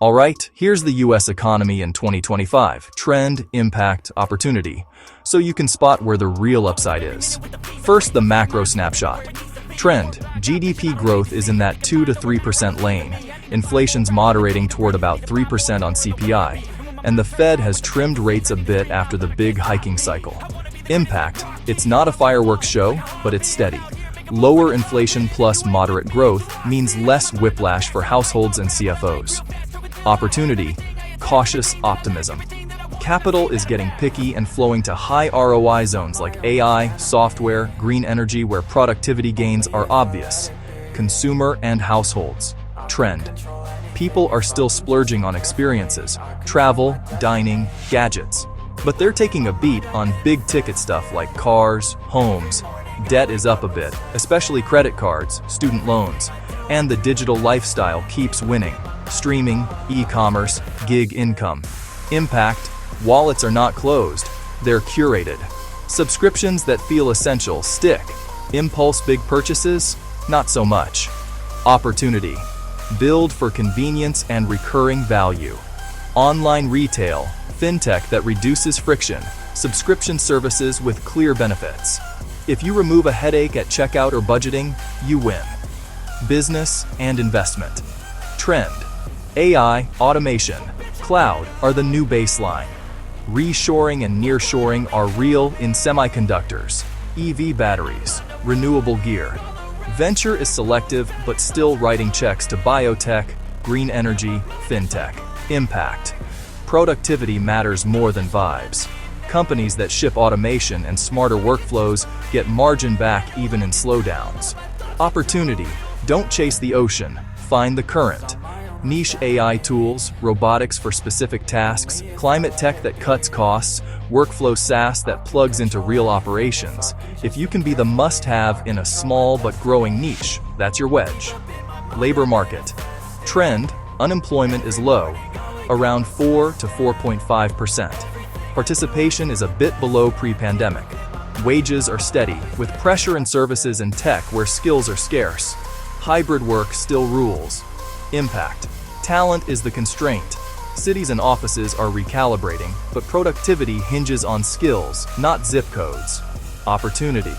Alright, here's the US economy in 2025. Trend, impact, opportunity. So you can spot where the real upside is. First, the macro snapshot. Trend, GDP growth is in that 2 to 3% lane. Inflation's moderating toward about 3% on CPI. And the Fed has trimmed rates a bit after the big hiking cycle. Impact, it's not a fireworks show, but it's steady. Lower inflation plus moderate growth means less whiplash for households and CFOs. Opportunity, cautious optimism. Capital is getting picky and flowing to high ROI zones like AI, software, green energy where productivity gains are obvious. Consumer and households. Trend. People are still splurging on experiences, travel, dining, gadgets. But they're taking a beat on big-ticket stuff like cars, homes. Debt is up a bit, especially credit cards, student loans. And the digital lifestyle keeps winning. Streaming, e-commerce, gig income. Impact, wallets are not closed, they're curated. Subscriptions that feel essential stick. Impulse big purchases? Not so much. Opportunity, build for convenience and recurring value. Online retail, fintech that reduces friction, subscription services with clear benefits. If you remove a headache at checkout or budgeting, you win. Business and investment. Trend. AI, automation, cloud are the new baseline. Reshoring and nearshoring are real in semiconductors, EV batteries, renewable gear. Venture is selective but still writing checks to biotech, green energy, fintech. Impact. Productivity matters more than vibes. Companies that ship automation and smarter workflows get margin back even in slowdowns. Opportunity. Don't chase the ocean, find the current. Niche AI tools, robotics for specific tasks, climate tech that cuts costs, workflow SaaS that plugs into real operations. If you can be the must-have in a small but growing niche, that's your wedge. Labor market. Trend, unemployment is low, around 4 to 4.5%. Participation is a bit below pre-pandemic. Wages are steady, with pressure in services and tech where skills are scarce. Hybrid work still rules. Impact. Talent is the constraint. Cities and offices are recalibrating, but productivity hinges on skills, not zip codes. Opportunity.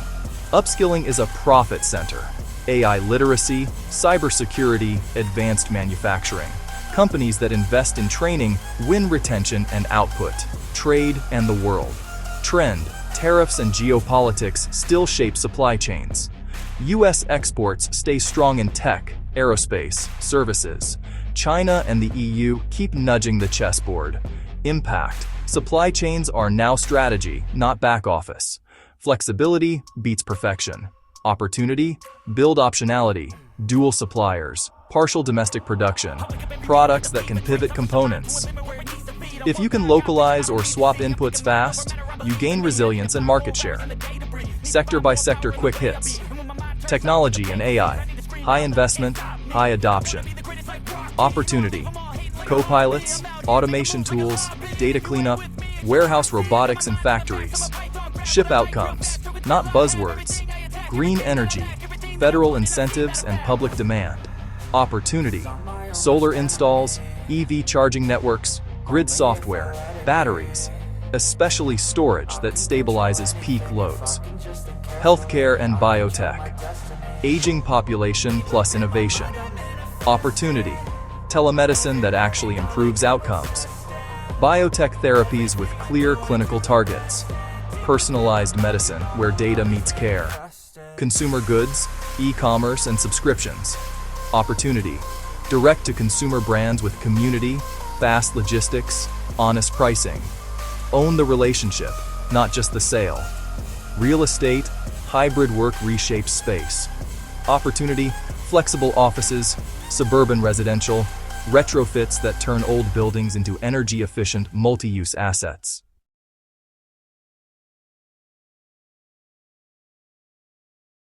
Upskilling is a profit center. AI literacy, cybersecurity, advanced manufacturing. Companies that invest in training win retention and output. Trade and the world. Trend. Tariffs and geopolitics still shape supply chains. U.S. exports stay strong in tech, aerospace, services. China and the EU keep nudging the chessboard. Impact. Supply chains are now strategy, not back office. Flexibility beats perfection. Opportunity, build optionality, dual suppliers, partial domestic production, products that can pivot components. If you can localize or swap inputs fast, you gain resilience and market share. Sector by sector quick hits. Technology and AI, high investment, high adoption. Opportunity, co-pilots, automation tools, data cleanup, warehouse robotics and factories. Ship outcomes, not buzzwords. Green energy, federal incentives and public demand. Opportunity, solar installs, EV charging networks, grid software, batteries, especially storage that stabilizes peak loads. Healthcare and biotech, aging population plus innovation. Opportunity, telemedicine that actually improves outcomes. Biotech therapies with clear clinical targets. Personalized medicine where data meets care. Consumer goods, e-commerce and subscriptions. Opportunity, direct-to-consumer brands with community, fast logistics, honest pricing. Own the relationship, not just the sale. Real estate, hybrid work reshapes space. Opportunity, flexible offices, suburban residential, retrofits that turn old buildings into energy-efficient multi-use assets.